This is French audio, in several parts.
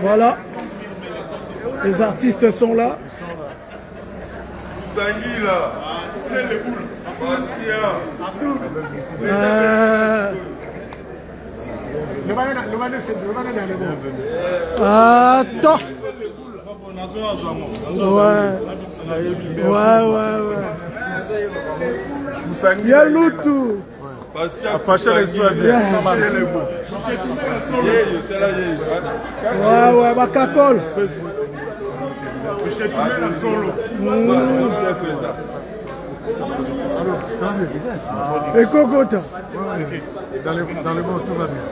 Voilà. Les artistes sont là. Attends. Ouais. Il y a l'outou. Ouais, bah cacole. Et Cocota. Dans le monde, tout va bien.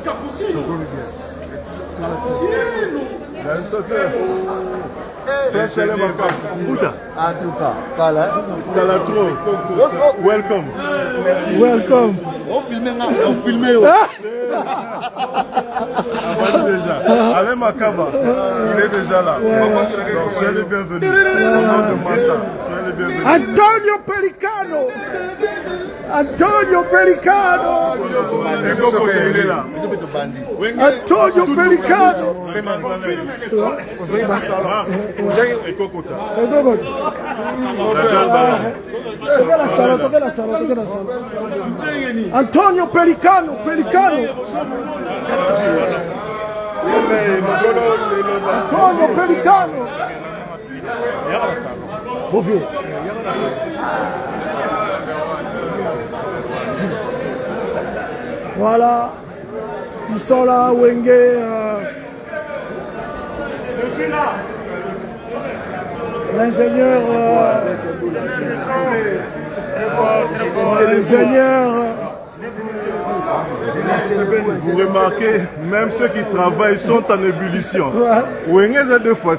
En tout cas, welcome. Welcome. On filme. Déjà. Alain Makaba, il est déjà là. Donc, soyez les bienvenus. Au nom de Massa, soyez les bienvenus. Antonio Pelicano. Antonio Pelicano. Il est là. Antonio Pelicano. C'est ma Toquez la salle. Antonio Pelicano. Antonio Pelicano. Voilà, ils sont là, Wenge. L'ingénieur. Vous remarquez, même ceux qui travaillent sont en ébullition. Wenge est deux fois.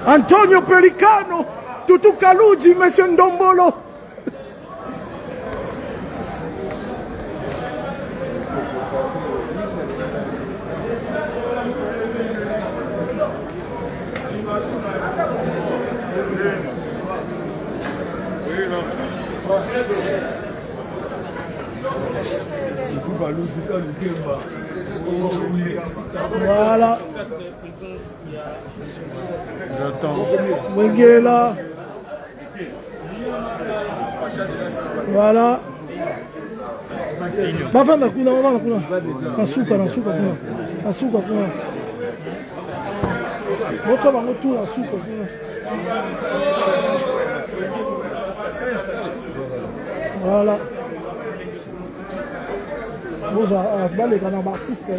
Antonio Pelicano, Tutu Kaluji, Monsieur Ndombolo. Voilà. Wengela. Voilà. Bafana kuna. Nasuka kuna. Moto bango tu nasuka kuna. Voilà. Vous avez un artiste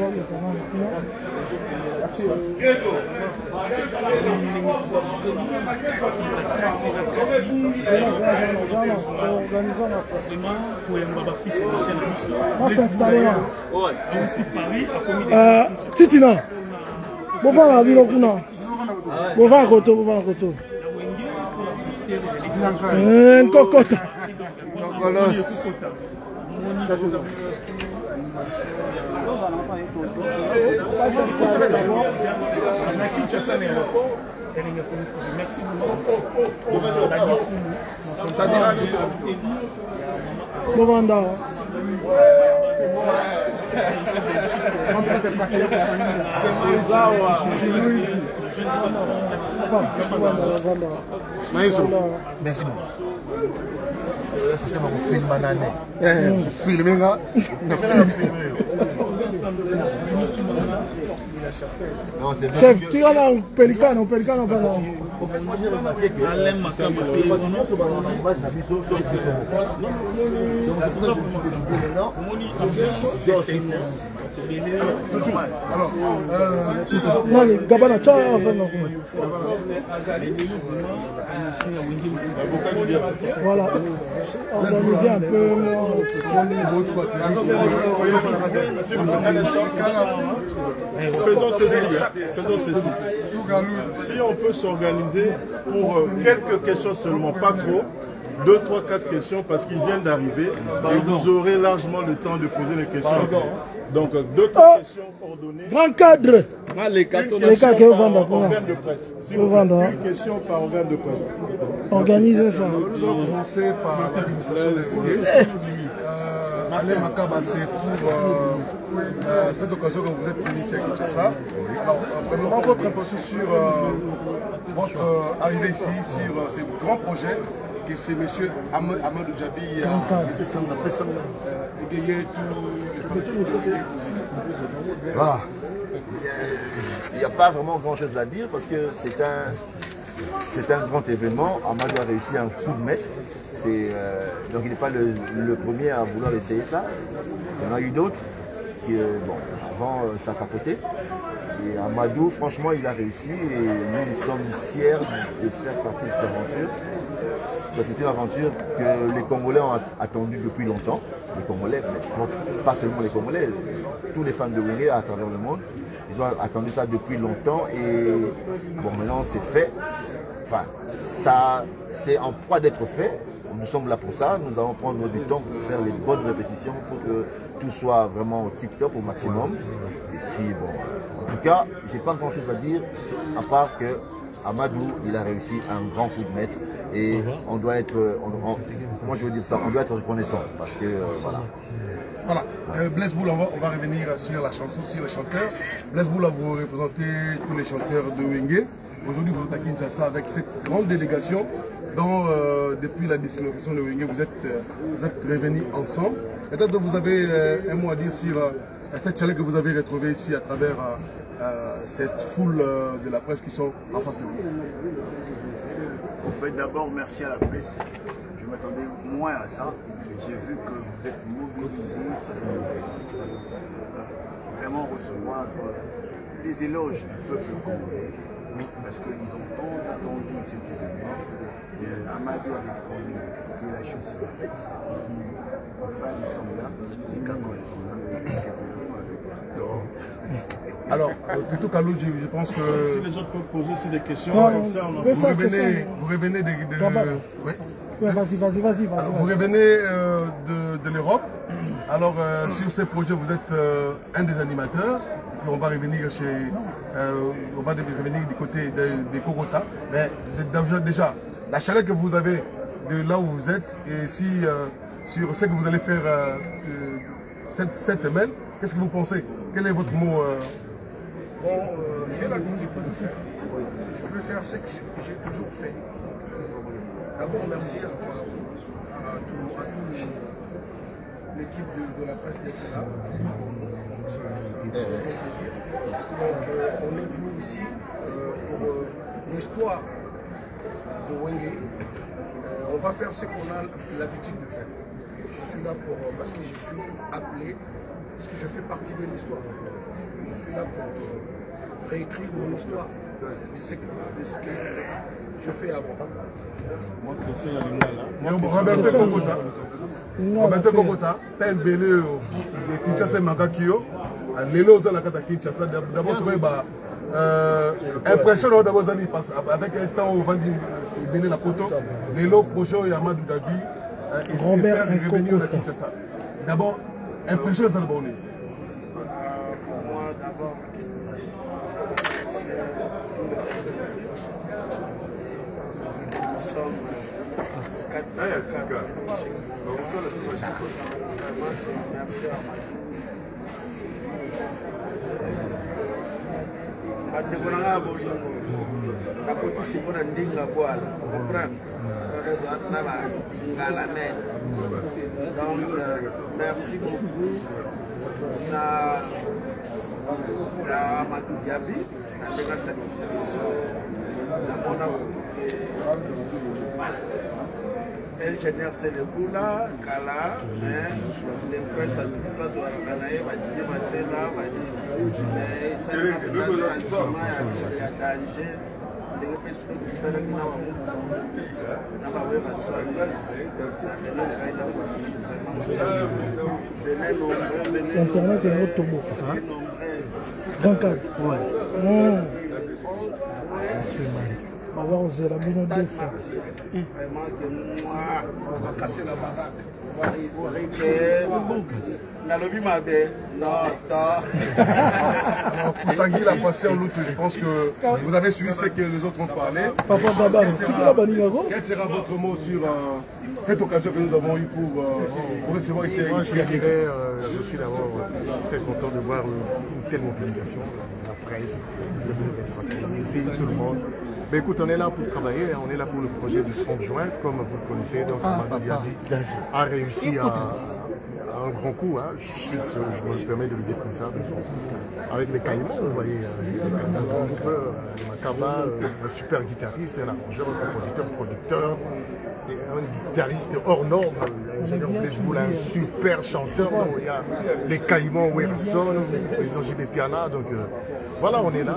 Titina. Bon va la ville kuna. Bon va koto. Kokota. Maestro, merci beaucoup. Le système a filmé un année. Filmé là. Chef, tu as un Pelicano. Gabana, voilà, organiser un peu. Faisons ceci. Si on peut s'organiser pour quelques questions seulement, pas trop, 2, 3, 4 questions parce qu'ils viennent d'arriver et vous aurez largement le temps de poser les questions. Donc, 2, 3 questions ordonnées. Grand cadre. Les cas qui vendent organe de presse. Si vous une question par organe de presse. Organisez ça. Nous allons commencer par l'administration des Wenge. Alain Makaba, c'est pour cette occasion que vous êtes venu ici à Kinshasa. Alors, premièrement, votre impression sur votre arrivée ici, sur ces grands projets, que c'est M. Amadou Djabi égayé tous les femmes. Voilà. Il n'y a pas vraiment grand chose à dire parce que c'est un grand événement. Amadou a réussi un coup de maître. Donc il n'est pas le premier à vouloir essayer ça. Il y en a eu d'autres qui, bon, avant ça a capoté. Et Amadou, franchement, il a réussi et nous sommes fiers de faire partie de cette aventure. C'est une aventure que les Congolais ont attendue depuis longtemps. Les Congolais, pas seulement les Congolais, tous les fans de Wenge à travers le monde. Ils ont attendu ça depuis longtemps et bon, maintenant c'est fait. Enfin, ça, c'est en proie d'être fait. Nous sommes là pour ça. Nous allons prendre du temps pour faire les bonnes répétitions pour que tout soit vraiment tip-top au maximum. Et puis bon, en tout cas, j'ai pas grand-chose à dire à part que Amadou, il a réussi un grand coup de maître et on doit être, moi je veux dire ça, on doit être reconnaissant parce que voilà. Voilà, Blaise Boula, on va revenir sur la chanson, sur les chanteurs. Blaise Boula, vous représentez tous les chanteurs de Wenge. Aujourd'hui, vous êtes à Kinshasa avec cette grande délégation dont depuis la disparition de Wenge, vous êtes revenus ensemble. Peut-être que vous avez un mot à dire sur cette chaleur que vous avez retrouvée ici à travers cette foule de la presse qui sont en face de vous. En fait, d'abord, merci à la presse. Je m'attendais moins à ça. J'ai vu que vous êtes mobilisés pour vraiment recevoir les éloges du peuple congolais. Parce qu'ils ont tant attendu cet événement. Amadou avait promis que la chose sera faite. Enfin, ils sont là, les Congolais sont là. Alors, Tito Kalouji, je pense que... Si les autres peuvent poser aussi des questions, comme ça, on en... Vous revenez de... Oui. Vas-y. Vous revenez de l'Europe. Alors, sur ces projets, vous êtes un des animateurs. Puis on va revenir du côté des Korota. Mais déjà, la chaleur que vous avez de là où vous êtes et si, sur ce que vous allez faire cette semaine, qu'est-ce que vous pensez? Quel est votre mot J'ai l'habitude de le faire. Je veux faire ce que j'ai toujours fait. D'abord, merci à toute l'équipe de la presse d'être là. Ça me fait plaisir. Donc, on est venu ici pour l'espoir de Wenge. On va faire ce qu'on a l'habitude de faire. Je suis là parce que je suis appelé, parce que je fais partie de l'histoire. Je suis là pour réécrire mon histoire de ce que je fais avant. Roberto Kokota, tu as un belé de Kinshasa Makakio. Lelo za la kata Kinshasa. D'abord, tu as impression d'abord avec un temps où Vandi belé la photo. Lelo prochain Amadou Djabi et faire revenir à Kinshasa. D'abord, impression de Zalboni. Pour moi, d'abord, nous sommes 4 merci à donc merci beaucoup à Amadou Djabi avec cette exhibition. Elle génère ses Boula, Kala, les princes à tout le temps de la Ganaïe, va dire, c'est là, va dire, ça n'a pas de sentiment, il y a danger. Les personnes qui font le coup, n'a pas vu ma soeur, Internet est notre tombeau. Grand cadre. Baza ozela bino deux fois. Vraiment que moi, on va casser la baraque. Kousangui l'a passé en lutte, je pense que vous avez suivi ce que les autres ont parlé. Quel sera votre mot sur cette occasion que nous avons eue pour recevoir ici? Je suis d'abord très content de voir une telle mobilisation, la presse, le ministre, tout le monde. Mais écoute, on est là pour travailler, on est là pour le projet du 30 juin, comme vous le connaissez. Donc, Amadou Diaby a réussi à un grand coup, hein. Je me permets de le dire comme ça. Avec les Caïmans, vous voyez, les Caïmans, Makaba, un super guitariste, un arrangeur, un compositeur, un producteur, et un guitariste hors norme, l'ingénieur Blaise Boul, un super chanteur. Bon, il y a les Caïmans, Werson, le président JB Piana. Donc voilà, on est là.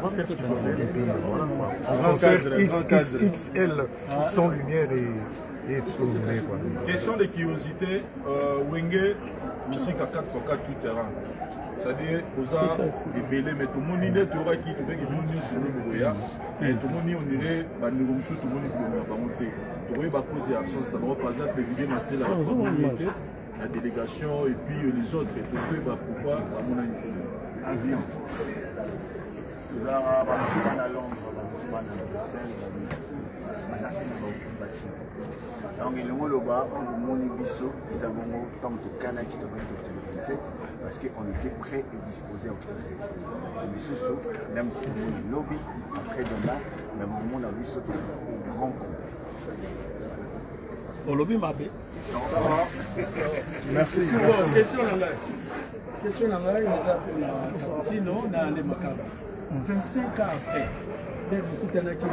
On va faire ce qu'il faut faire et puis voilà. Un concert XXXL sans lumière et tout ce que vous voulez. Quoi. Question de curiosité, Wenge, musique à 4x4 tout terrain. C'est-à-dire, aux arts, des bélés, mais tout le monde est qui tout le monde est sur le Moya. Tout le monde on dirait, tout le monde est pas monté. Tout le monde est posé absence. Ça va par exemple, évidemment, c'est la communauté, la délégation et puis les autres. Et puis, pourquoi, à mon avis, avion. Nous avons à Londres, nous avons à Bruxelles, nous avons donc, il y a un biso, nous avons tant de Canada qui devrait être 2027 parce qu'on était prêt et disposé à octobre 2027. Mais ce sont, même si on est lobby, après demain, mais on a vu ce qui est au grand compte. Au lobby, Mabé. Merci. Question dans la sinon, dans les macabres. 25 ans après, beaucoup de gens qui ont eu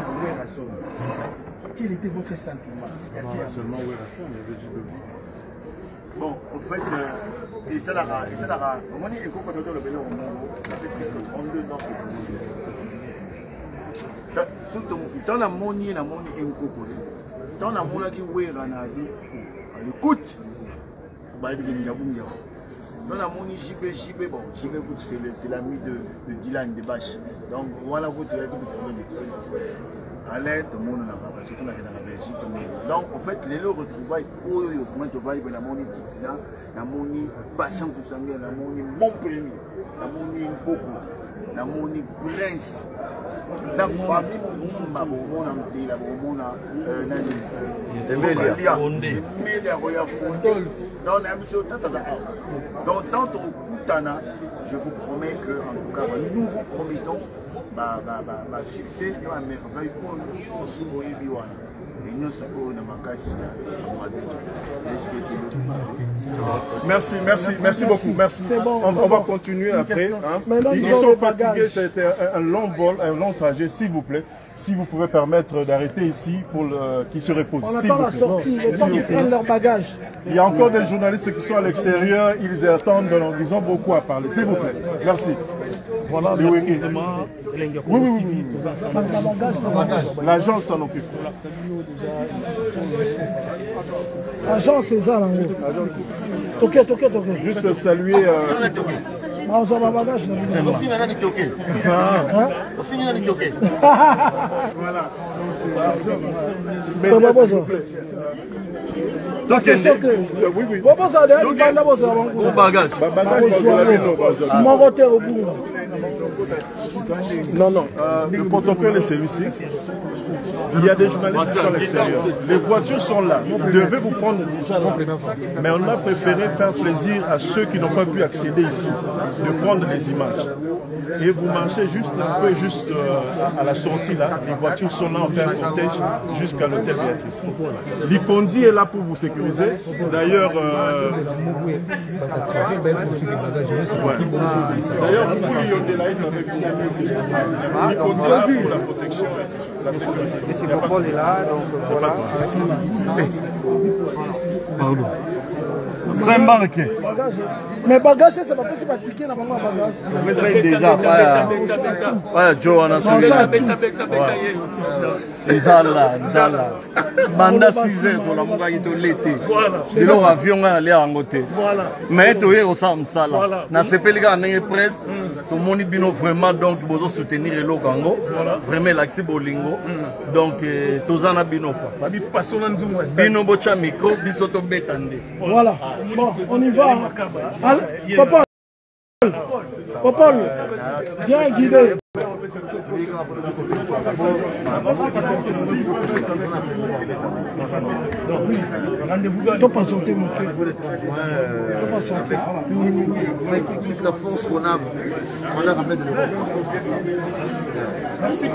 quel était votre sentiment? Seulement Werson, il y avait JB aussi. Bon, au fait, et ça l'a au moins, il y a un compétiteur le Bénin au monde, ça fait presque 32 ans que vous dans la monnaie, la monnaie est un coco. Dans la monnaie qui est le coût, dans la monnaie JB, bon, JB c'est l'ami de Dylan de Bache. Donc voilà, vous avez tout le problème. À l'aide, tout le monde n'a pas, surtout dans la Belgique. Donc, en fait, les retrouvailles, la monnaie Titina, la monnaie Bassin Kousangui, la monnaie Montpellier, la monnaie Nkoko, la monnaie Prince, la famille donc, dans ton Koutana, je vous promets que, en tout cas, nous vous promettons succès, à merveille, merci beaucoup, merci. Bon, on va continuer après. Hein. Ils sont fatigués, c'était un long vol, un long trajet, s'il vous plaît. Si vous pouvez permettre d'arrêter ici pour qu'ils se reposent. On attend la sortie, le temps qu'ils prennent leur bagage. Il y a encore des journalistes qui sont à l'extérieur, ils attendent, donc ils ont beaucoup à parler. S'il vous plaît, merci. Voilà, oui. L'agence s'en occupe. L'agence, c'est ça, là. Ok. Juste saluer. On s'en va bagage. On finit dans les toqués. On finit dans les toqués. Voilà. Non, le protocole est celui-ci. Il y a des journalistes qui sont à l'extérieur. Les voitures sont là. Ils devaient vous prendre déjà là. Mais on a préféré faire plaisir à ceux qui n'ont pas pu accéder ici, de prendre les images. Et vous marchez juste un peu, à la sortie là. Les voitures sont là, on fait un cortège jusqu'à l'hôtel Béatrice. L'Ikondi est là pour vous sécuriser. D'ailleurs, beaucoup de là avec vous. L'Ikondi est là pour la protection. Et Paul est là, donc voilà. Pardon. Mais bagage, c'est pas possible à ticker dans mon bagage. Mais ça est déjà, voilà, Joe, Zala. Banda 6 heures, on a mon gars qui est l'été. De l'avion, on a l'air en côté. Mais tu es au Samsala. Na CP, les gars, on est presse. tomoni bino vraiment donc bozo soutenir eloko yango vraiment l'accès bolingo donc tozana bino quoi bino bocha micro biso tobeta nde voilà bon on y va papa Popol bien guidé Avec toute la force qu'on a ramené de l'Europe. Merci.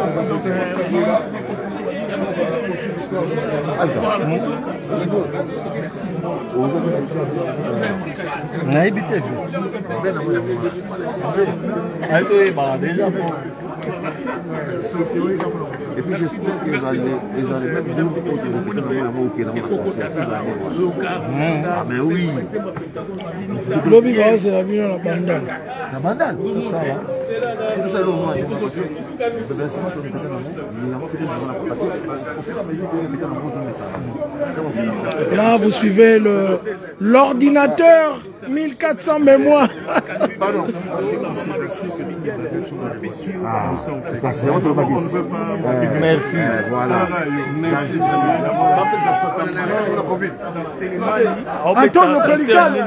Et puis j'espère qu'ils allaient même dire ah mais oui. Lobby c'est la vie la bandale. La bandale. C'est ça le moment. Là vous suivez l'ordinateur 1400 mémoires. Pardon. Merci. Voilà. Antonio Pelicano.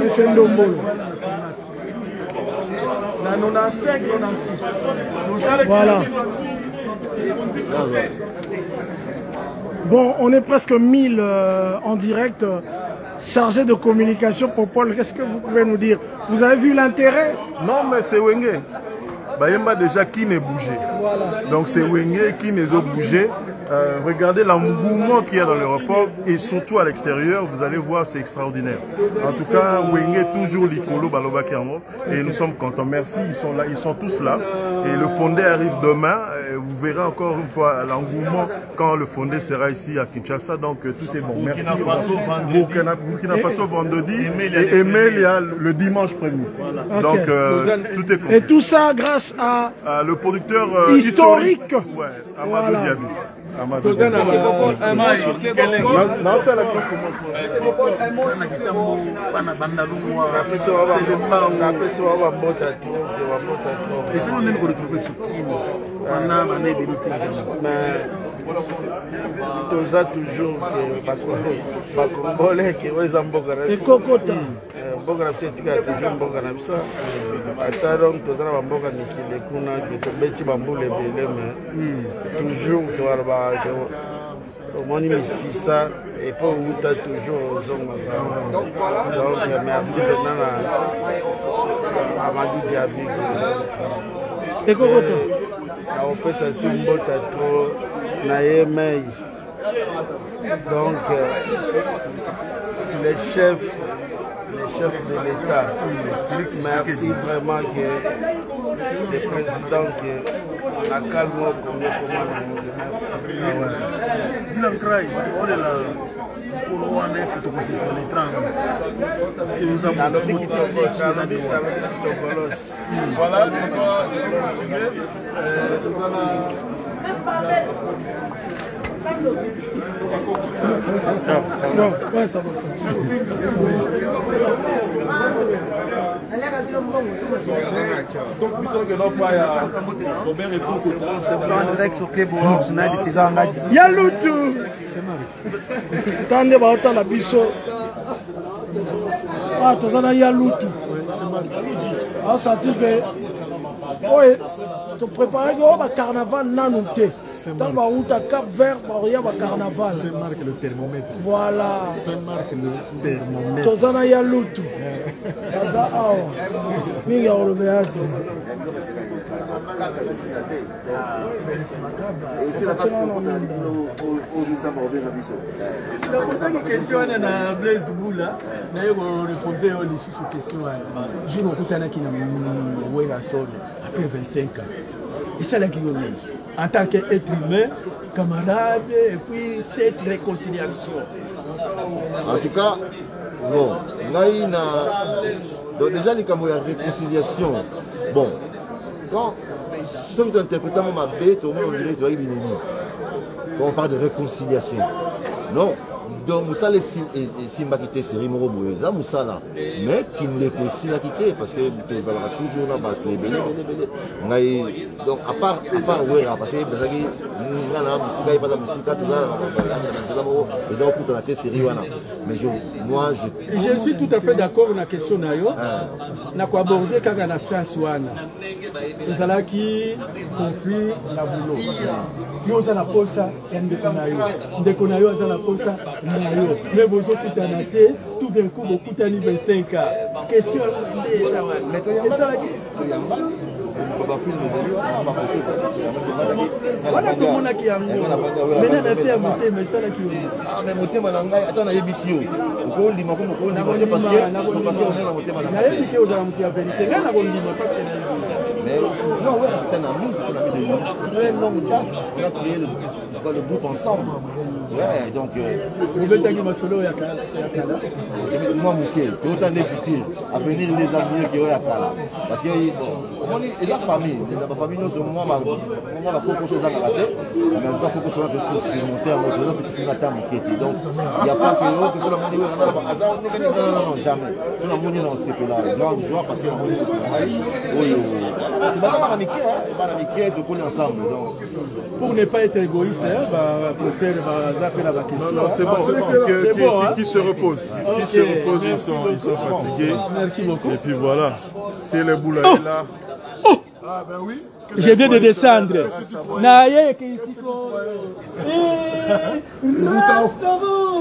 Monsieur Ndombolo. Voilà. Bon, on est presque 1000 en direct, chargé de communication. Popol, qu'est-ce que vous pouvez nous dire? Vous avez vu l'intérêt? Non, mais c'est Wenge. Bayemba déjà qui n'est bougé. Voilà. Donc c'est Wenge qui n'est pas bougé. Regardez l'engouement qu'il y a dans l'aéroport et surtout à l'extérieur, vous allez voir, c'est extraordinaire. En tout cas, Wenge toujours l'icolo Baloba Kermo et nous sommes contents. Merci, ils sont là, ils sont tous là. Et le fondé arrive demain. Vous verrez encore une fois l'engouement quand le fondé sera ici à Kinshasa. Donc tout est bon. Merci. Burkina Faso vendredi et Emelia le dimanche premier. Voilà. Donc tout est complet. Et tout ça grâce à le producteur historique. Ouais, Amadou Diaby. Toza toujours bakongole ke weza mboka na ekokota mboka na bisetika toujours mboka na biso ata donc toza na bamboka mikile kuna ke tobeti bambula ebele mais toujours ke wana ba omoni misisa et pour uta toujours ozongaka donc merci maintenant na Amadou Diaby ekokota aopesa si mbota trop na yemei donc les chefs de l'État merci vraiment que le président que la calme comme merci parce que nous avons voilà non, ouais, ça va. Donc, en direct sur Clé Bourg, je n'ai pas de César Ngadi. Yaloutou! Tande baota la biso. Ah, tozana Yaloutou. Ah, ça dit que. Ouais, tu prépares que carnaval nanouté. Dans la route à Cap Vert, il y a un carnaval. C'est marque le thermomètre. Voilà. C'est marque le thermomètre. Tozana Yaloutou. Taza awa. Minga olobeati. une question à Blaise Boula. D'ailleurs, on reposait les questions. Je me retrouve qui n'a après 25 ans. Et c'est là qui en tant qu'être humain, camarade, et puis cette réconciliation. En tout cas, bon, donc déjà les camarades de réconciliation, bon, quand nous sommes interprétants ma bête, au moins on dirait que quand on parle de réconciliation. Non, donc Moussala et Simba qui était série Moro Boye, ça Moussala, mais qui ne peut aussi la quitter parce que tu vas toujours là bas les belés. Donc à part ouais parce que parce que là musique pas la musique tout ça les autres la série wana. Mais je suis tout à fait d'accord na question na yo. Na ko aborder kaka na science wana. Ezala ki conflit la boulot. Yo za na posa ndeko na yo za na posa na yo. Mais vous okutana te tout d'un coup okutani 25 ans. Question voilà tout le monde qui a maintenant na c'est monter mais ça là qui mais monter mananga attends na yebisi yo ko ndima ko ko ndima parce que on est monter mananga na yebi ke oza monter vérité là na ko ndima parce que mais non ouais c'est un ami de très longue date on a créé le groupe ensemble ouais donc vous voulez tangi masolo ya kala moi moké tout en futur à venir les amis qui ont la kala parce que on est la famille nous moi ma propre chose à rater mais en tout cas propre chose à monter à notre petit matin moké donc il y a pas que sur la monnaie non jamais on a monnaie dans ce là grande joie parce que on est ensemble donc pour ne pas être égoïste pour faire zapper la question non c'est bon qui se repose qui se repose ils sont fatigués merci beaucoup et puis voilà c'est le boulot là ah ben oui je viens de descendre. Naye que ici ko.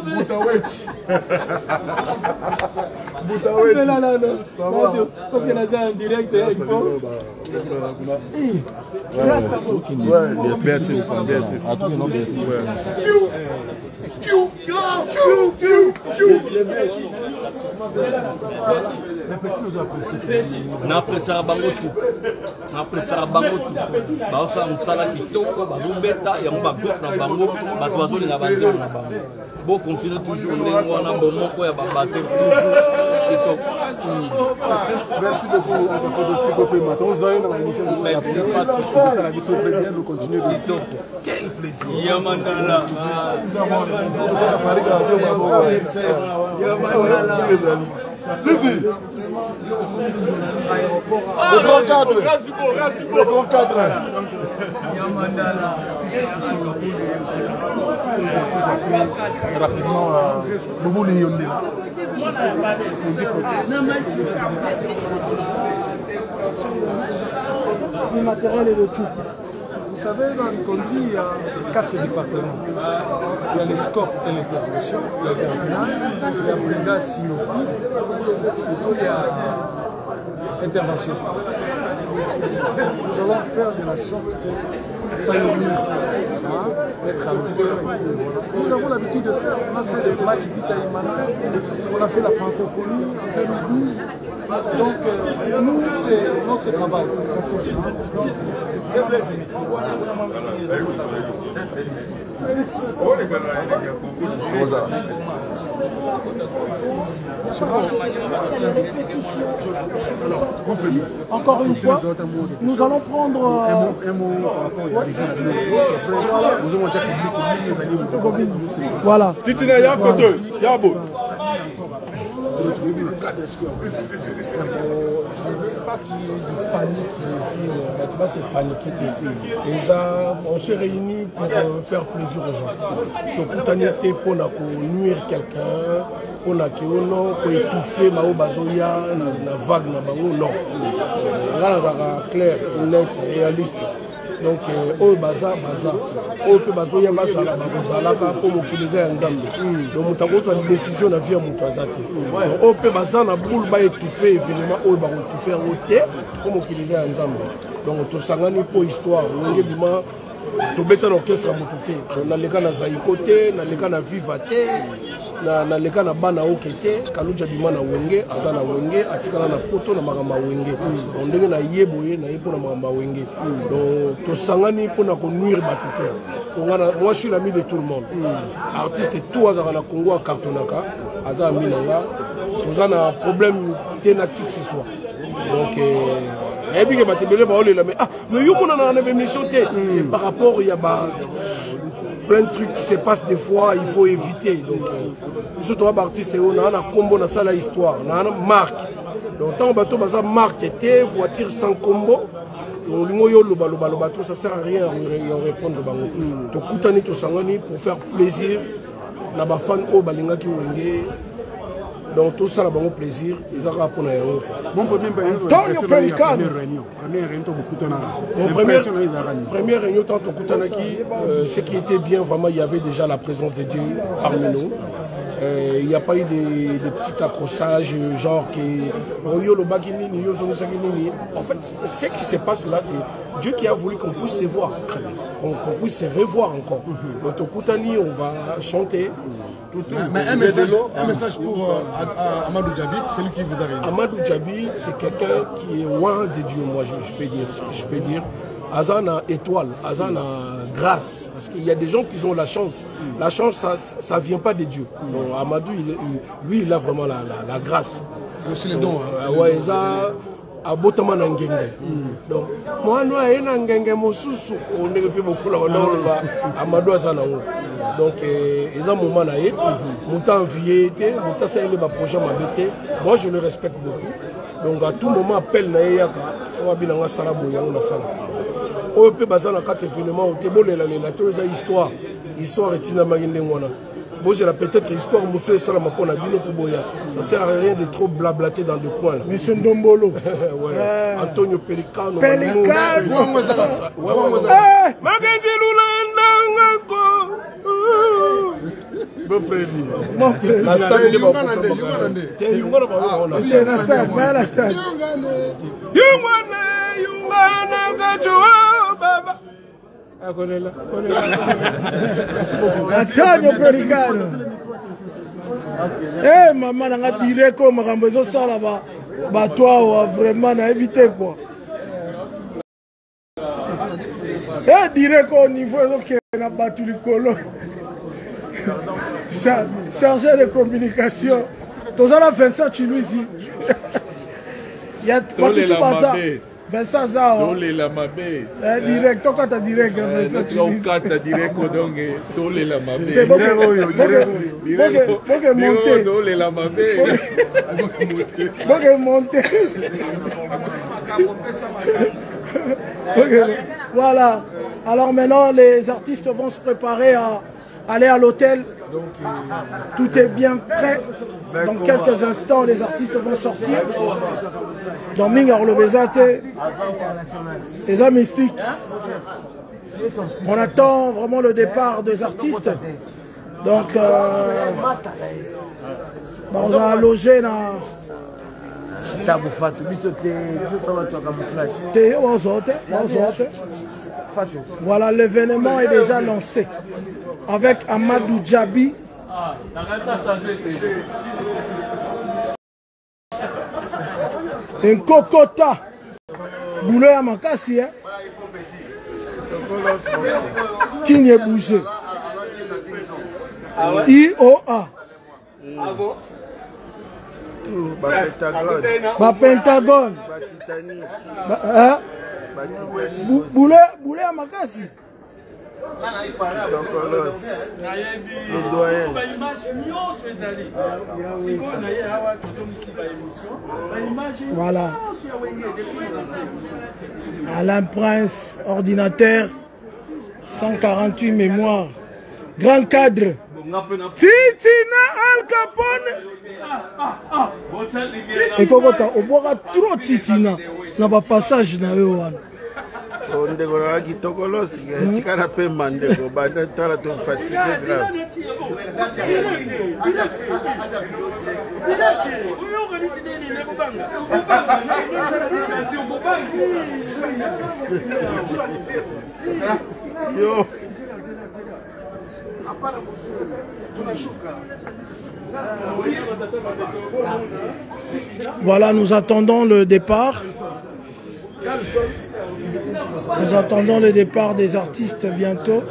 Boutawetch. Non. Ça va. Parce que là en direct il faut. Ouais, Béatrice. Napresa bango tu baosa mosala kitoko bazobeta yango bagroupe na bango bato bazolinga banzembo na bango bo continue toujours ndenge wana bomoko ya babate toujours kitoko. Merci beaucoup. Quel plaisir Yamandala. Le grand cadre. Le grand cadre. Rapidement, Boubou Liyonde. Le matériel et le tout. Vous savez, dans le Konzi, il y a 4 départements. Il y a l'escorte et l'intervention, il y a Gardinal, il y a brigade Sinofi, et puis il y a intervention. Nous allons faire de la sorte que ça nous être à l'auteur. Nous avons l'habitude de faire, on a fait des matchs Vita Imana, on a fait la francophonie en 2012. Donc, nous, c'est notre travail. Encore une fois, nous allons prendre un mot par rapport à voilà. Titina Yako 2, Yabo. Je ne veux pas qu'il y ait de panique, c'est paniquer ici. Déjà, on se réunit pour faire plaisir aux gens. Donc, tout en été pour nuire quelqu'un, pour étouffer ma bazoya, la vague, non. Là, c'est clair, net, réaliste. Donc, au bazar, au peu bazoya bazala, bazalaka pour m'utiliser un gamme. Donc, on a une décision de vie à mon toisate. Au peu bazar, na boule ba étouffé événement, au ba étouffé au thé pour m'utiliser un gamme. Donc, tout ça gagne pour histoire. On est bima, tout bête l'orchestre à motuté. On a les gars na zaïkoté, on a les gars na vivaté. Na leka na bana okete kaluja bima na wenge aza na wenge atikala na poto na makamba wenge ndenge na yeboye na yepo na makamba wenge donc to sangani pona ko nuire batute ngana moi je suis l'ami de tout le monde artiste tout azaka na Congo cartonaka aza ami nanga toza na problème tena qui que ce soit donc et puis que batebele ba olela mais yo mona na émission té c'est par rapport il y a ba plein de trucs qui se passent des fois, il faut éviter. Donc, surtout les artistes, on a un combo dans ça, l'histoire, on a une marque. Donc, tant que on a une marque, était voiture sans combo. Donc, ça ne sert à rien à répondre. Donc, pour faire plaisir, na ba fan o balinga ki wenge. Donc tout ça là bon plaisir, ils ont rapport à eux. Bon première réunion tant au Kutanaki, ce qui était bien vraiment, il y avait déjà la présence de Dieu parmi nous. Il n'y a pas eu de petits accrochages, genre en fait, ce qui se passe là, c'est Dieu qui a voulu qu'on puisse se voir, qu'on puisse se revoir encore. Donc au Koutani, on va chanter. Mais un message pour Amadou Djabi, c'est lui qui vous a réuni. Amadou Djabi, c'est quelqu'un qui est loin de Dieu, moi je peux dire, ce que je peux dire. Azana étoile, Azana grâce, parce qu'il y a des gens qui ont la chance. La chance, ça ne vient pas de Dieu. Donc Amadou, lui, il a vraiment la grâce. Et aussi les dons. Ouais, ça a botamment un ngenge. Donc, moi, nous, il y a un ngenge, on a fait beaucoup là, Amadou Azana. Donc, ils ont un moment là, mon envié, mon ça il est projet m'a bêté. Moi, je le respecte beaucoup. Donc, à tout moment, appelle Naïaka, soit bien dans la salle, on a salle. On peut baser dans 4 événements, on peut la histoire. Histoire est inamangendengwana. Bon, c'est peut-être histoire, monsieur Salama pour la Bino Kuboya. Ça sert à rien de trop blablater dans deux coins. Mais c'est Ndombolo. Ouais. Antonio Pelicano. Pelicano. Antonio Pelicano. Eh maman nanga dire ko makambo ezo sala ba toi vraiment na éviter quoi. Eh dire ko au niveau donc na battu likolo. Chargé de communication. Tous à la Vincent Chilouzi. Il y a pas tout ça. Vincent Zao. La mabé. Direct, toi quand direct. Vincent Chilouzi. Direct donc tole la mabé. Monter. Tole la mabé. Monter. Voilà. Alors maintenant les artistes vont se préparer à aller à l'hôtel. Tout est bien prêt. Dans quelques instants, les artistes vont sortir. Jean-Ming Arlobezate, les hommes mystiques. On attend vraiment le départ des artistes. Donc, on va loger dans. Voilà, l'événement est déjà lancé avec Amadou Djabi. Un cocota. Boulot à Makassi, hein? Qui n'est bougé? IOA. Pentagone. Boulé à Makassi. Le doyen. Voilà. Alain Prince, ordinateur, 148 mémoires. Grand cadre. Titina Al Capone. Et comment on boira trop Titina dans le passage na wana. Ndeko na kitokolosi tikana pemba ndeko banda tala to fatigué grave. Yo. Voilà, nous attendons le départ. Nous attendons le départ des artistes bientôt.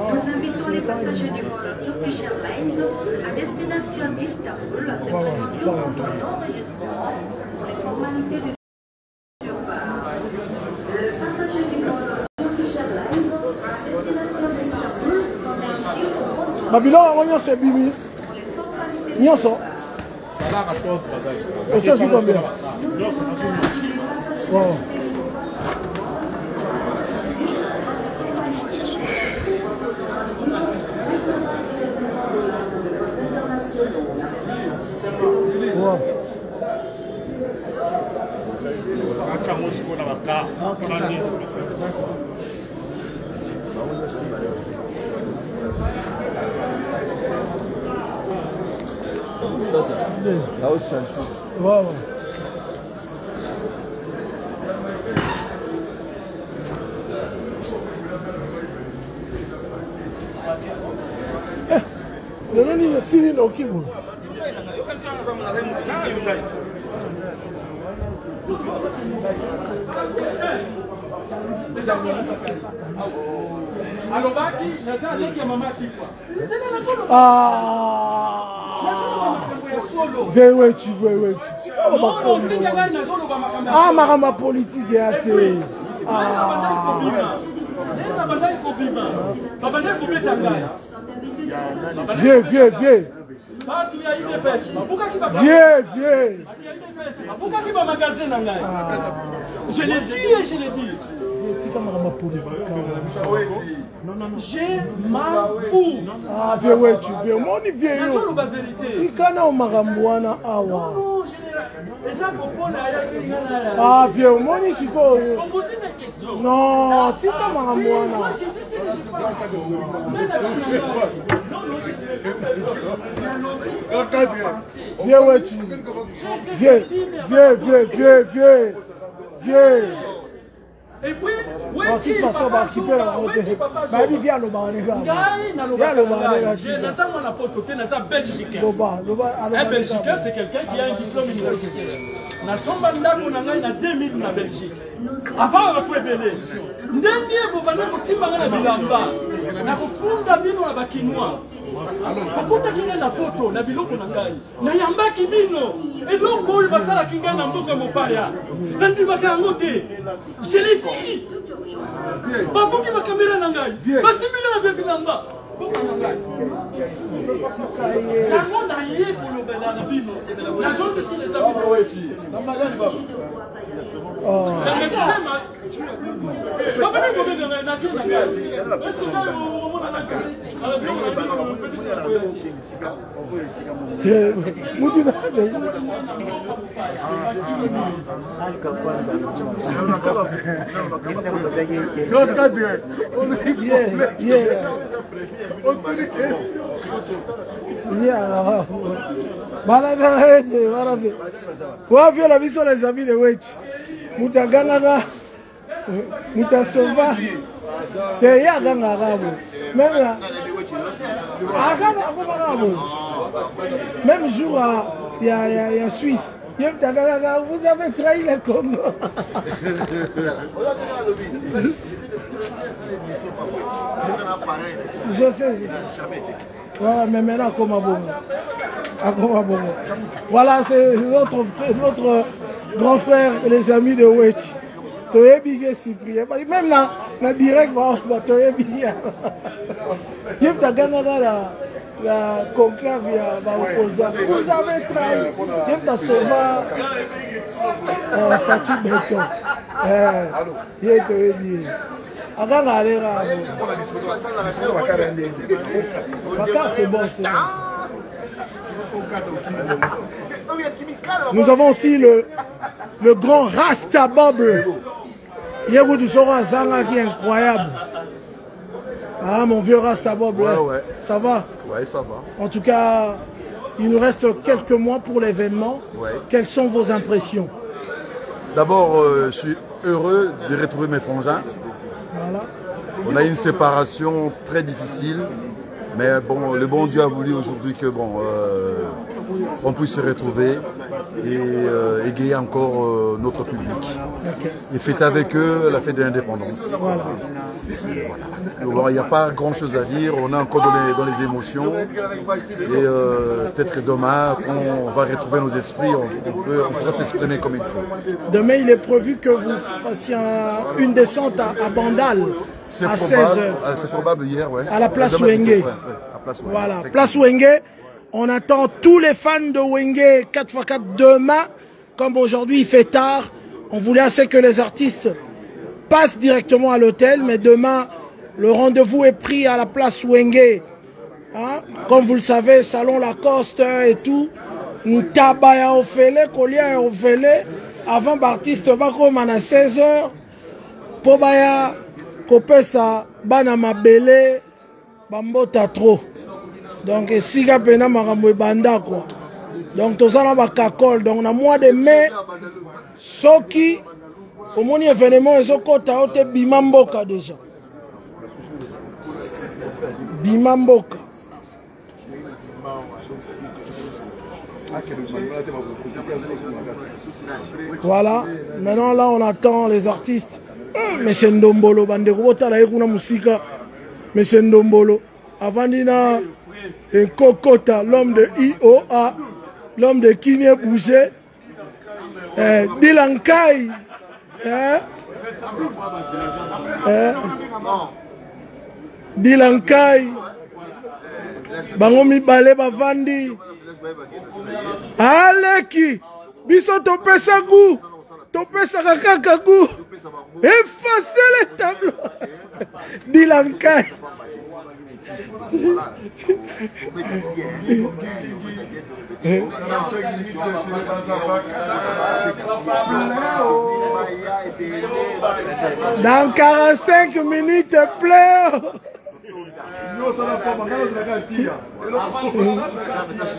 Nous invitons les passagers du vol Turkish Airlines à destination d'Istanbul se présentent au contrôle d'enregistrement pour les formalités de départ. Les passagers du vol Turkish Airlines à destination d'Istanbul sont invités au contrôle. Babylon, on c'est Bibi. Nyonso. Et ça, c'est combien? Wow. Wow. Wow. Nani sini na ukibu. Alobaki naza leki ya mama Sifa. Vewechi. Ah, marama politique ya te. Vieux. Je l'ai dit et je l'ai dit. Je m'en fous. Ah, vieux, mon vieux. Si kana o magambuana awa. Ah, vieux, mon siko. Non, tika magambuana. Vieux. Et puis, si façon va récupérer la route. Bah, il vient le bar. Un Belgicain, c'est quelqu'un qui a un diplôme universitaire. Na 2000 na Belgique. Avant de tout belé. Ndenge bobana kosimbanga na bilamba. Na kufunda bino na bakinois. Bakota kinga na poto na biloko na ngai. Na yambaki bino. Eloko oyo basala kinga na mboka mopaya. Na ndimaka yango te. Je l'ai dit. Babuki ba caméra na ngai. Basibila na bilamba. Wavyo la viso les amis de Wechi. Mutaganga mutasova. Te ya ganga gabo. Même là. Même jour il y a Suisse. Vous avez trahi le Congo. Je sais. Voilà, mais maintenant, comment bon. Voilà, c'est notre grand frère et les amis de Wechi. Même là, la direct va la conclave opposant. Vous avez trahi. Il a sauvé Fatih Beton. Il est dit. C'est bon. Nous avons aussi le grand Rasta Bob. Yego du Sora Zanga qui est incroyable. Ah, mon vieux Rasta Bob, ouais. Ça va? Ouais, ça va. En tout cas, il nous reste quelques mois pour l'événement. Ouais. Quelles sont vos impressions? D'abord, je suis heureux de retrouver mes frangins. Voilà. On a une séparation très difficile, mais bon, le bon Dieu a voulu aujourd'hui que on puisse se retrouver. et égayer encore notre public. Et fêter avec eux la fête de l'indépendance. Voilà. Il n'y a pas grand chose à dire, on est encore dans les émotions. Et peut-être que demain, quand on va retrouver nos esprits, on pourra s'exprimer comme il faut. Demain, il est prévu que vous fassiez une descente à Bandal à 16h. C'est probable hier, oui. À la place Wenge. Voilà, place Wenge. On attend tous les fans de Wenge 4x4 demain. Comme aujourd'hui, il fait tard. On voulait assez que les artistes passent directement à l'hôtel. Mais demain, le rendez-vous est pris à la place Wenge. Hein? Comme vous le savez, Salon Lacoste et tout. Ntabaya Ofele, Kolia Ofele. Avant, l'artiste va comme à 16h. Pobaya, Kopesa, Banama Bele, Bambota trop. Donc, Siga Pena Maramwe Banda quoi. Donc, tout ça, on a kakol. Donc, on a mois de mai. Soki, au moins, événement, ils ont côté Bimamboka déjà. Bimamboka. Voilà, maintenant là on attend les artistes. Monsieur Ndombolo, Bandegota, la Ekuna Musika, Monsieur Ndombolo, Avandina, Kokota, l'homme de IOA, l'homme de Kiné Boucher, Dilankai, Dilankai, Bangomi Bale Bavandi. Aleki, biso topesa goût, topesa kaka goût, effacez les tableaux. Dilankai. Dans 45 minutes, pleure.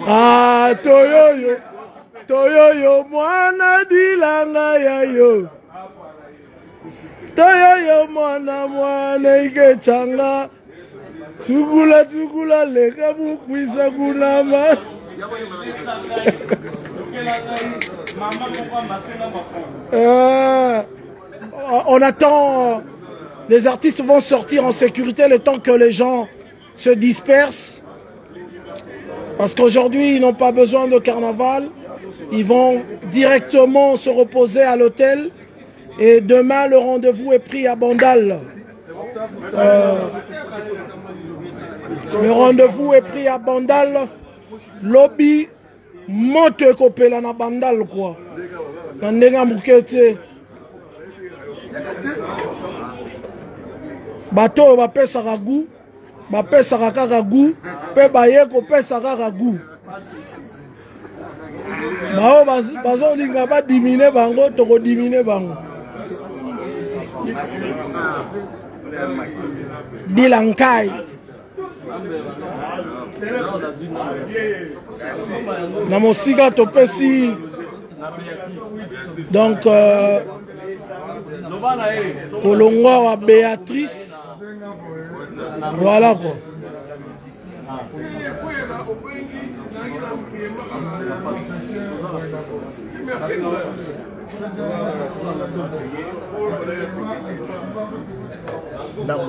Ah, Toyoyo, Toyoyo, mwana dilanga yayo. Toyoyo, mwana ike changa. Tukula, leka bukwisa kunama. On attend, les artistes vont sortir en sécurité le temps que les gens se dispersent. Parce qu'aujourd'hui, ils n'ont pas besoin de carnaval. Ils vont directement se reposer à l'hôtel. Et demain, le rendez-vous est pris à Bandal. Le rendez-vous est pris à Bandal. Lobby, monte kopela na Bandal quoi. Nandenga mukete. Bato bapesa ragu, bapesa ragu, pe baye kopesa ragu. Bao bazo linga ba dimine bango toko dimine bango. Dilankai. Na mosika topesi. Donc Kolongwa wa Béatrice. Voilà quoi. Donc,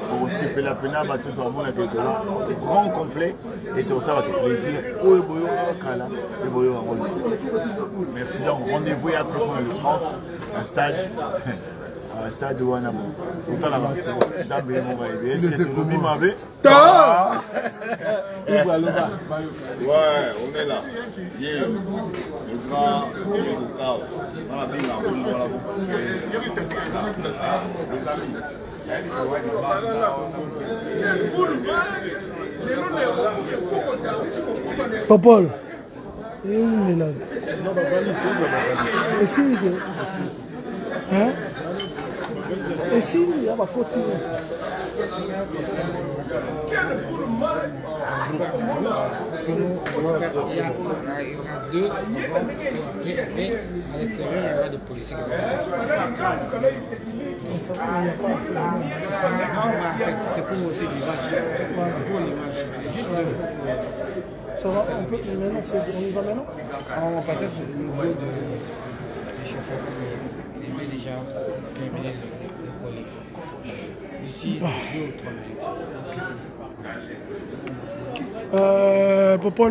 pour super la peine, tout le monde a quelque chose. Grand complet et tout ça va te plaisir. Merci. Donc, rendez-vous après pour le 30, un stade de Wanabo. Autant là-bas. Est-ce que tu l'oublies, ma vie? Ouais, on est là. Yeah. Le grand, le Kukao. On a bien là, les amis. Popol. Et si, hein? Et si, il va continuer. deux, et à l'extérieur, il y aura des policiers. C'est pour aussi l'image. Pour l'image. Juste ça va, on y va maintenant? On va passer sur le dos des chauffeurs parce qu'il est déjà terminé le colis. D'ici 2 ou 3 minutes.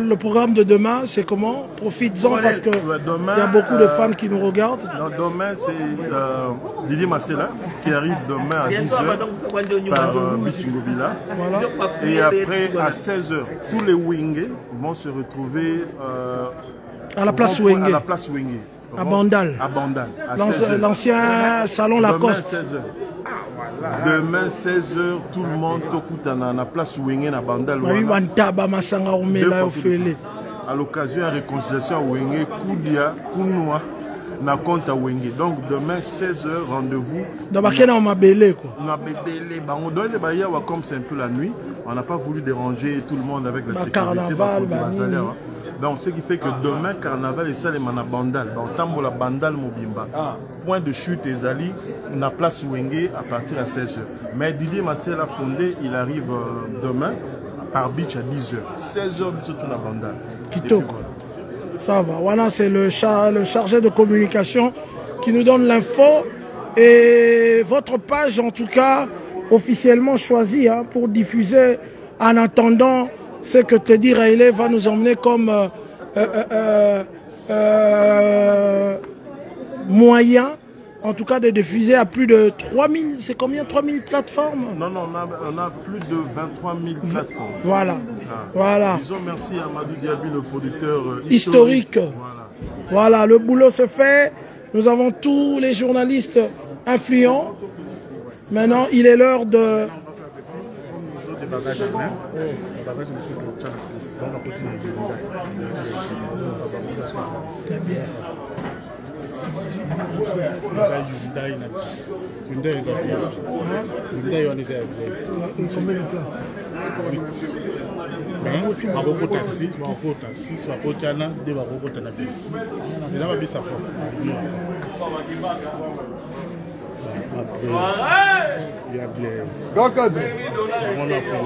Le programme de demain, c'est comment? Profites-en parce qu'il y a beaucoup de fans qui nous regardent. Demain, c'est Didier Massela qui arrive demain à 10h par Bichingobila. Voilà. Et après, à 16h, tous les Wingés vont se retrouver à la place Wingé. À la place Wingé. À Bandal. À Bandal. L'ancien salon Lacoste. Demain 16h, tout le monde à la place Wingé à Bandal. À l'occasion de la réconciliation à Wingé, Koudia, Kounoua, na compte à Wingé. Donc demain 16h, rendez-vous. Comme c'est un peu la nuit, on n'a pas voulu déranger tout le monde avec la sécurité. Donc ce qui fait que demain, carnaval et ça, les mana bandal. Donc tambo la bandal mobimba. Point de chute et zali, on a place Wengé à partir à 16h. Mais Didier Massel a fondé, il arrive demain par beach à 10h. 16h, surtout la bandal. Kitoko. Ça va. Voilà, c'est le chargé de communication qui nous donne l'info. Et votre page, en tout cas, officiellement choisie pour diffuser en attendant. Ce que Teddy Riley va nous emmener comme moyen, en tout cas de diffuser à plus de 3000, c'est combien? 3000 plateformes? Non, on a plus de 23 000 plateformes. Voilà. Voilà. Disons merci à Amadou Diaby, le producteur historique. Voilà, le boulot se fait. Nous avons tous les journalistes influents. Maintenant, il est l'heure de... Il y a Blaise. On a pour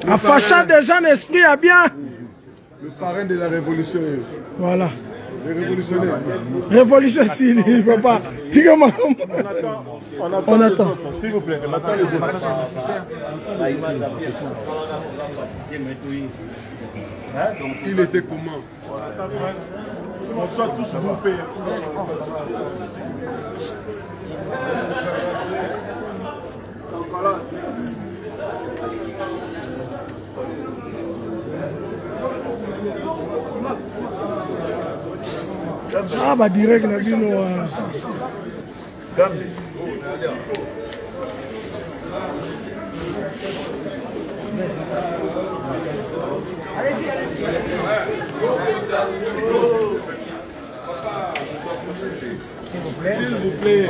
La façade des gens d'esprit a bien. Le parrain de la révolution. Voilà. Les révolutionnaires. Révolution, s'il ne peut pas. On attend. S'il vous plaît, on attend les autres. Il était comment? On soit tous groupés. Ah bah direct na bino S'il vous plaît.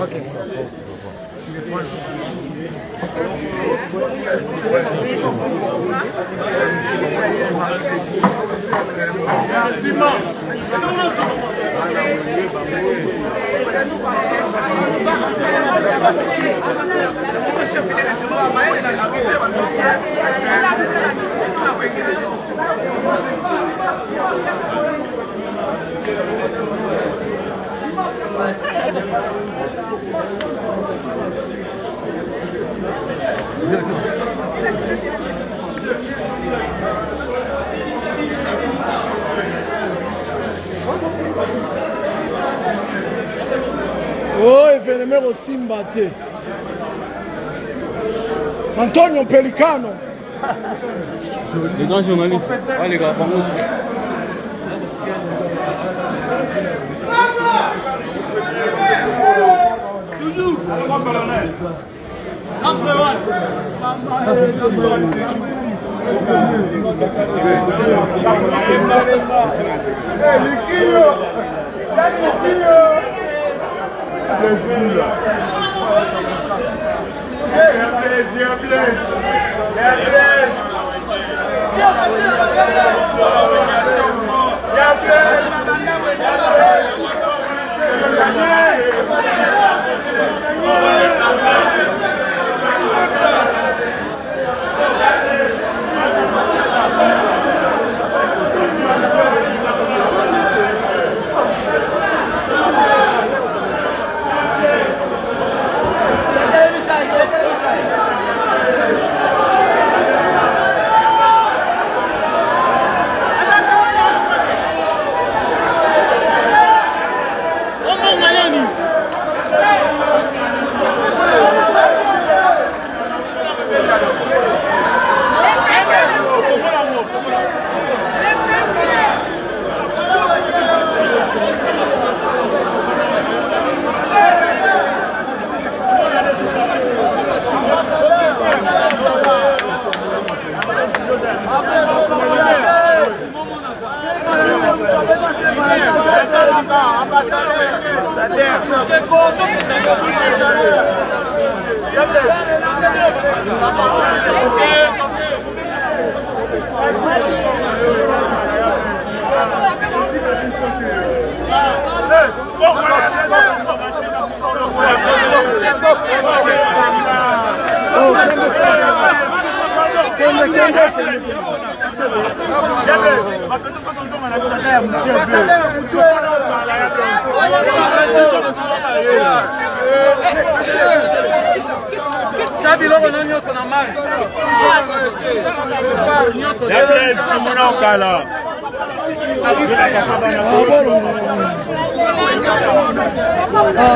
Oh, événement au Simbate. Antonio Pelicano. Les grands journalistes. Ah, les gars,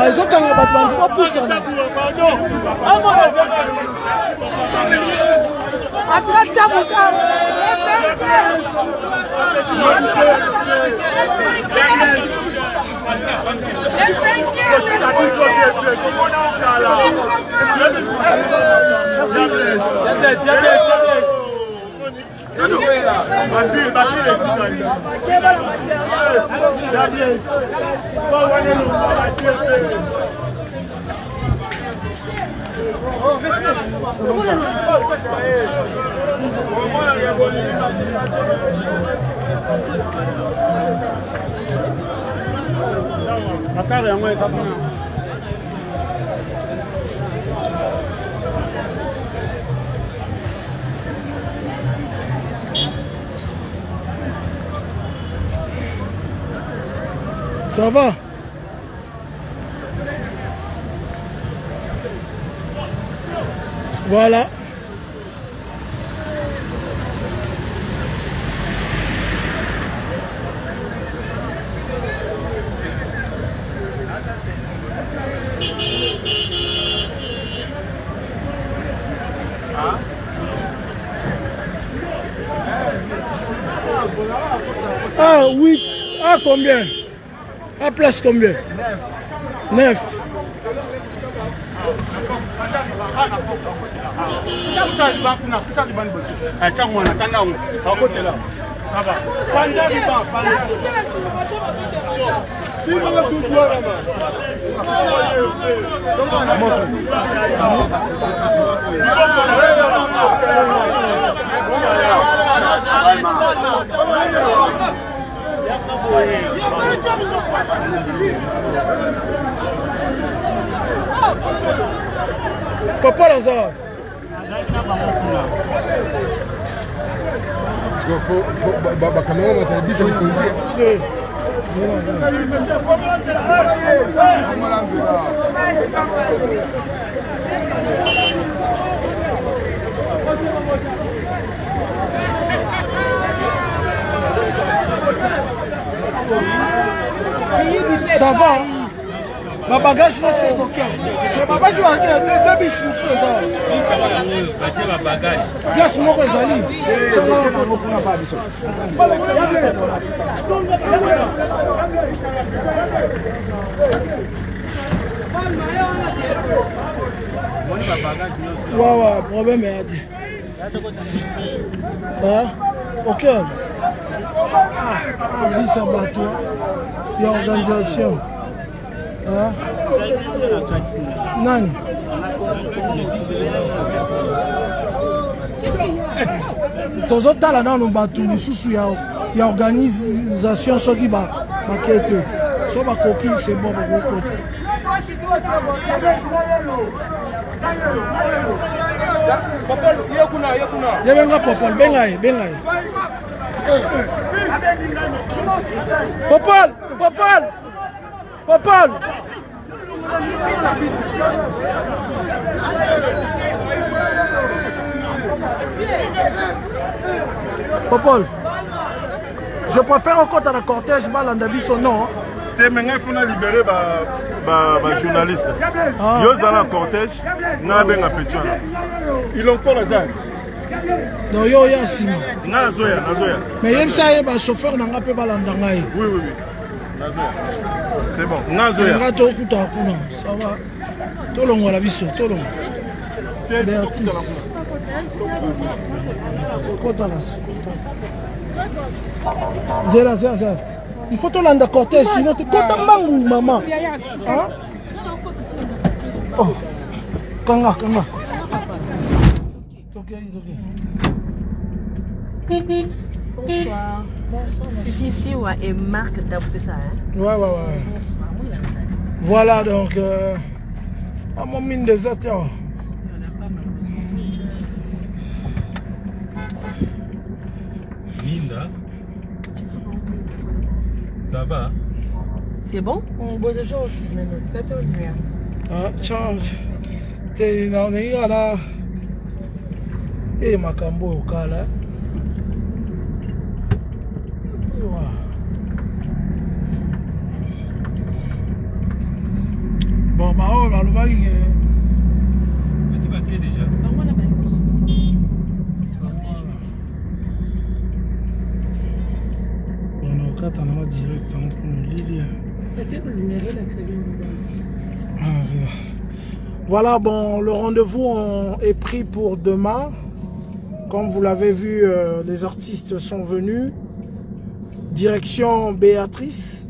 Ils ont quand même pas poussé. Ça va? Voilà. Ah oui. Ah combien? À place combien? 9. Papa Lazare. Parce qu'il faut quand même mettre 10 secondes. Ça va? Ma bagage c'est OK. Mais papa tu vas dire bébé sous ça. Ma bagage. Place mon Zali. Ouais, problème est ok. Bis à bateau. Il y a organisation. Non. Tozotala dans nos bateaux, il y a organisation qui va marquer. So ba coquille c'est bon pour vous. Benga Popol, benga. Popol. Popol. Je préfère encore dans le cortège Balandabi son nom. Il faut libérer les journalistes. Ils ont un cortège, ils ont un petit. Ils ont pas les armes. Non, il y a Sima. Mais il y a un chauffeur qui n'a pas balandangai. Oui. C'est bon. Il y a un ça va. Tout le monde a vu ça. Tout le monde. Zéra. Il faut tout l'anda cortège, sinon tu comptes un bangou, maman. Hein? Oh, Kanga. Bonsoir. Ici, et Marc Dab, c'est ça, hein? Ouais. Voilà donc, à mon mine des ateurs. Linda. Ça va? C'est bon? Bon, déjà, on filme, c'est à lumière. Charge. T'es dans les gars là. Et ma cambo au cas là. Bon, bah, on va le voir. Mais tu vas créer déjà? On va directement pour le lit. Voilà, bon, le rendez-vous est pris pour demain. Comme vous l'avez vu, les artistes sont venus. Direction Béatrice.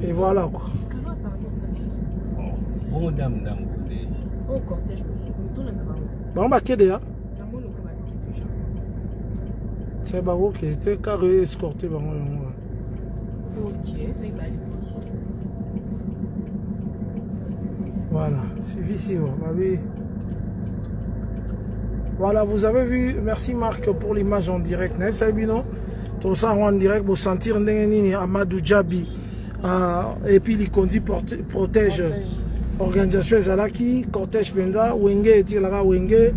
Et voilà quoi. Bon, dame. Oh, cortège, bon, bah, qu'est-ce que c'est bah ok, c'est carré escorté bah ok, c'est là. Voilà, suffit ici, voilà, vous avez vu, merci Marc pour l'image en direct. Vous savez non, tout ça en direct pour sentir Amadou Djabi et puis les conduits protège organisation Zalaki, cortège Benza, Wenge et Tilara Wenge,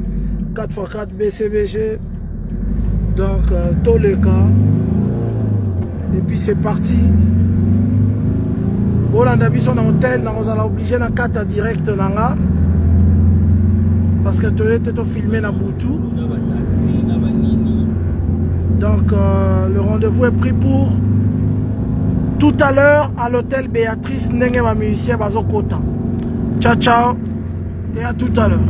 4x4 BCBG. Donc, tous les cas. Et puis c'est parti. On a un hôtel, on a obligé de carte direct là. Parce que tu es filmé dans Boutou. Donc, le rendez-vous est pris pour tout à l'heure à l'hôtel Béatrice Nenge, ma musicien Bazokota. Ciao, ciao. Et à tout à l'heure.